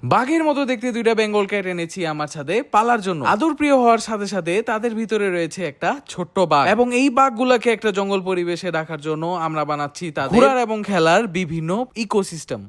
বাঘের মতো দেখতে দুইটা বেঙ্গল ক্যাট এনেছি আমার ছাদে পালার জন্য। আদর প্রিয় হওয়ার সাথে সাথে তাদের ভিতরে রয়েছে একটা ছোট্ট বাঘ, এবং এই বাঘগুলাকে একটা জঙ্গল পরিবেশে রাখার জন্য আমরা বানাচ্ছি তাদের ঘোরার এবং খেলার বিভিন্ন ইকোসিস্টেম।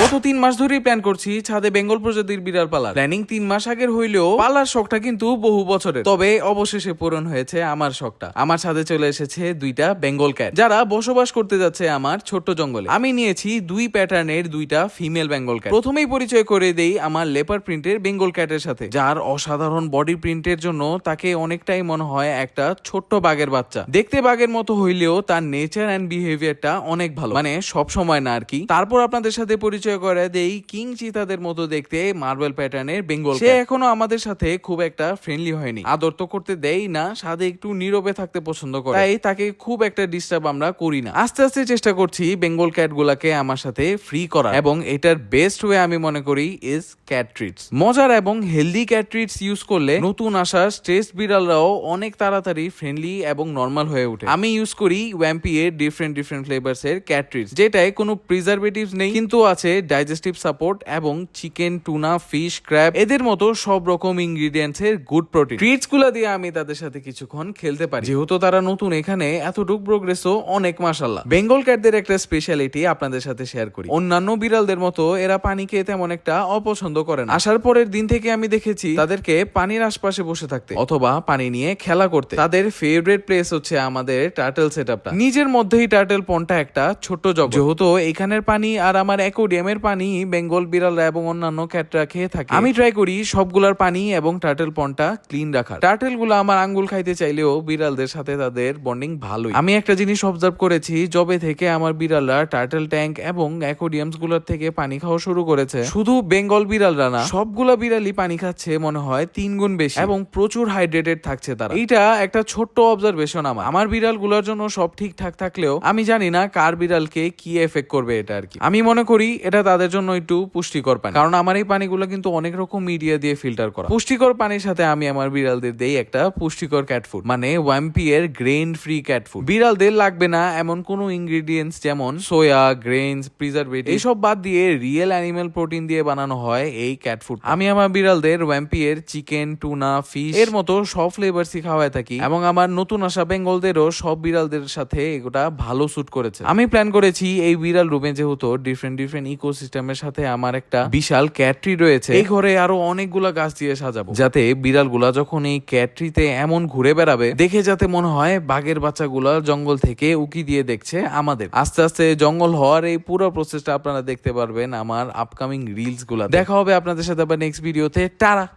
গত 3 মাস ধরেই প্ল্যান করছি ছাদে বেঙ্গল প্রজাতির বিড়াল পালার। প্ল্যানিং 3 মাস আগের হইলেও পালার শখটা কিন্তু বহু বছরের। তবে অবশেষে পূরণ হয়েছে আমার শখটা। আমার ছাদে চলে এসেছে দুইটা বেঙ্গল ক্যাট, যারা বসবাস করতে যাচ্ছে আমার ছোট্ট জঙ্গলে। আমি নিয়েছি দুই প্যাটার্নের দুইটা ফিমেল বেঙ্গল ক্যাট। প্রথমেই পরিচয় করে দেই আমার লেপার প্রিন্টের বেঙ্গল ক্যাটের সাথে, যার অসাধারণ বডি প্রিন্টের জন্য তাকে অনেকটাই মনে হয় একটা ছোট্ট বাঘের বাচ্চা। দেখতে বাঘের মতো হইলেও তার নেচার এন্ড বিহেভিয়ারটা অনেক ভালো, মানে সব সময় না আর কি। তারপর আপনাদের সাথে পরিচয় করে দেই কিং চিতাদের মতো দেখতে মার্বেল প্যাটার্নের বেঙ্গল। সে এখনো আমাদের সাথে খুব একটা ফ্রেন্ডলি হয়নি, আদর তো করতে দেই না, সাথে একটু নীরবে থাকতে পছন্দ করে, তাই তাকে খুব একটা ডিস্টার্ব আমরা করি না। আস্তে আস্তে চেষ্টা করছি বেঙ্গল ক্যাট গুলাকে আমার সাথে ফ্রি করা, এবং এটার বেস্ট ওয়ে আমি মনে করি ইজ ক্যাট ট্রিটস। মজার এবং হেলদি ক্যাট ট্রিটস ইউজ করলে নতুন আসা স্ট্রেস বিড়ালরাও অনেক তাড়াতাড়ি ফ্রেন্ডলি এবং নর্মাল হয়ে ওঠে। আমি ইউজ করি ওয়াম্পি এর ডিফারেন্ট ফ্লেভারস এর ক্যাট ট্রিটস, যেটায় কোনো প্রিজারভেটিভস নেই, কিন্তু আছে ডাইজেস্টিভ সাপোর্ট এবং চিকেন, টুনা, ফিশ, ক্র্যাব এদের মতো সব রকম ইনগ্রিডিয়েন্টস এর গুড প্রোটিন। ট্রিটস গুলা দিয়ে আমি তাদের সাথে কিছুক্ষণ খেলতে পারি, যেহেতু তারা নতুন এখানে এতটুক প্রোগ্রেসও অনেক মাশাআল্লাহ। বেঙ্গল ক্যাটদের একটা স্পেশালিটি আপনাদের সাথে শেয়ার করি। অন্যান্য বিড়ালদের মতো এরা পানি খেয়ে তেমন একটা অপছন্দ করে না। আসার পরের দিন থেকে আমি দেখেছি তাদেরকে পানির আশপাশে বসে থাকতে অথবা পানি নিয়ে খেলা করতে। তাদের ফেভারিট প্লেস হচ্ছে আমাদের টার্টল সেটআপটা। নিজের মধ্যেই টার্টল পন্ডটা একটা ছোট্ট জগৎ, যেহেতু এখানের পানি আর আমার অ্যাকোয়ারিয়ামের পানি বেঙ্গল বিড়ালরা এবং অন্যান্য ক্যাটরা খেয়ে থাকে। আমি ট্রাই করি সবগুলার পানি এবং টার্টল পন্ডটা ক্লিন রাখার। টার্টল গুলো আমার আঙ্গুল খাইতে চাইলেও বিড়ালদের সাথে তাদের বন্ডিং ভালোই। আমি একটা জিনিস অবজার্ভ করেছি, যবে থেকে আমার বিড়ালরা টার্টল ট্যাঙ্ক এবং অ্যাকোয়ারিয়ামস গুলোর থেকে পানি খাওয়া শুরু করেছে, শুধু বেঙ্গল বিড়ালরা না, সবগুলা বিড়ালই পানি খাচ্ছে মনে হয় 3 গুণ বেশি, এবং প্রচুর হাইড্রেটেড থাকছে তারা। এটা একটা ছোট্ট অবজারভেশন। আমার বিড়ালগুলোর জন্য সব ঠিকঠাক থাকলেও আমি জানি না কার বিড়ালকে কি এফেক্ট করবে এটা আর কি। আমি মনে করি এটা তাদের জন্য একটু পুষ্টিকর পানি, কারণ আমার এই পানিগুলো কিন্তু অনেক রকম মিডিয়া দিয়ে ফিল্টার করা। পুষ্টিকর পানির সাথে আমি আমার বিড়ালদের দেই একটা পুষ্টিকর ক্যাট ফুড, মানে ওয়াম্পি এর গ্রেন ফ্রি ক্যাট ফুড। বিড়ালদের লাগবে না এমন কোনো ইনগ্রেডিয়েন্টস যেমন সোয়া, গ্রেনস, প্রিজারভেটিভ, এইসব বাদ দিয়ে রিয়েল অ্যানিমাল প্রোটিন দিয়ে বানানো হয় এই ক্যাট ফুড। আমি আমার বিড়ালদের ওয়াম্পি এর চিকেন, টুনা, ফিশ এর মতো সব ফ্লেভারসই খাওয়ায় থাকি, এবং আমার নতুন আসা বেঙ্গলদেরও সব বিড়ালদের সাথে এগুলা ভালো স্যুট করেছে। আমি প্ল্যান করেছি এই বিড়াল রুমে যেহেতু ডিফারেন্ট ইকোসিস্টেমের সাথে আমার একটা বিশাল ক্যাট ট্রি রয়েছে, এই ঘরে আরো অনেকগুলা গাছ দিয়ে সাজাবো, যাতে বিড়ালগুলা যখন এই ক্যাট ট্রিতে এমন ঘুরে বেড়াবে দেখে যাতে মনে হয় বাঘের বাচ্চাগুলা জঙ্গল থেকে উকি দিয়ে দেখছে আমাদের। আস্তে আস্তে জঙ্গল হওয়ার এই পুরো প্রসেসটা আপনারা দেখতে পারবেন আমার আপকামিং রিলস গুলা। দেখা হবে আপনাদের সাথে আবার নেক্সট ভিডিওতে। টাটা।